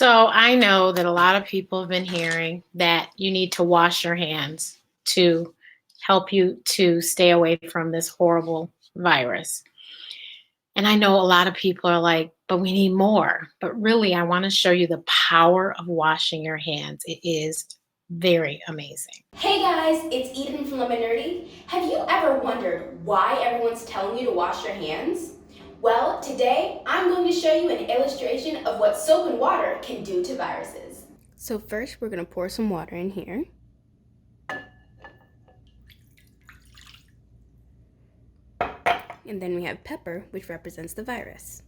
So I know that a lot of people have been hearing that you need to wash your hands to help you to stay away from this horrible virus. And I know a lot of people are like, but we need more. But really, I want to show you the power of washing your hands. It is very amazing. Hey guys, it's Eden from Lumē. Have you ever wondered why everyone's telling you to wash your hands? Well, today I'm going to show you an illustration of what soap and water can do to viruses. So first we're going to pour some water in here. And then we have pepper, which represents the virus.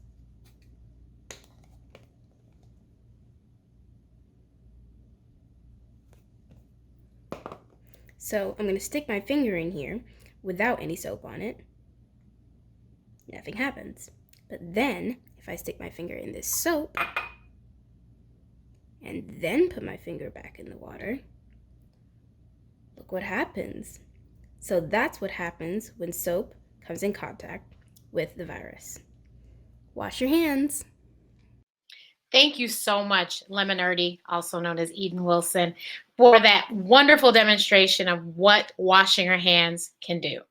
So I'm going to stick my finger in here without any soap on it. Nothing happens. But then, if I stick my finger in this soap, and then put my finger back in the water, look what happens. So that's what happens when soap comes in contact with the virus. Wash your hands. Thank you so much, Lemonardy, also known as Eden Wilson, for that wonderful demonstration of what washing your hands can do.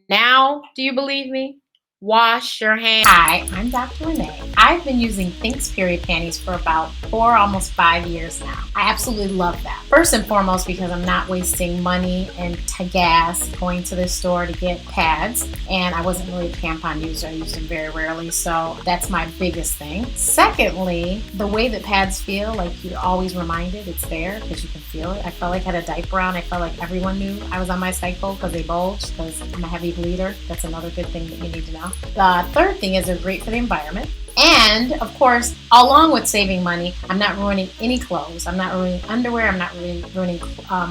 Now, do you believe me? Wash your hands. Hi, I'm Dr. Renee. I've been using Thinks period panties for about 4, almost 5 years now. I absolutely love that. First and foremost, because I'm not wasting money and gas going to the store to get pads, and I wasn't really a tampon user. I used them very rarely, so that's my biggest thing. Secondly, the way that pads feel, like you're always reminded it's there because you can feel it. I felt like I had a diaper on. I felt like everyone knew I was on my cycle because they bulged, because I'm a heavy bleeder. That's another good thing that you need to know. The third thing is they're great for the environment. And of course, along with saving money, I'm not ruining any clothes. I'm not ruining underwear. I'm not ruining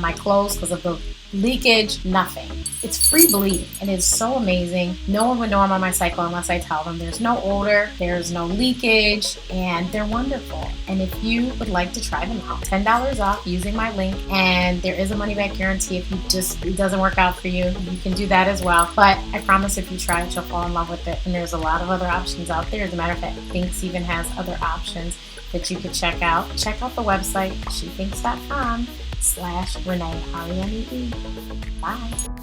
my clothes because of the leakage, nothing. It's free bleed and it's so amazing. No one would know I'm on my cycle unless I tell them. There's no odor, there's no leakage, and they're wonderful. And if you would like to try them out, $10 off using my link, and there is a money back guarantee if it doesn't work out for you. You can do that as well. But I promise if you try it, you'll fall in love with it. And there's a lot of other options out there. As a matter of fact, Thinks even has other options that you could check out. Check out the website, shethinks.com/Renee, RENEE. Bye.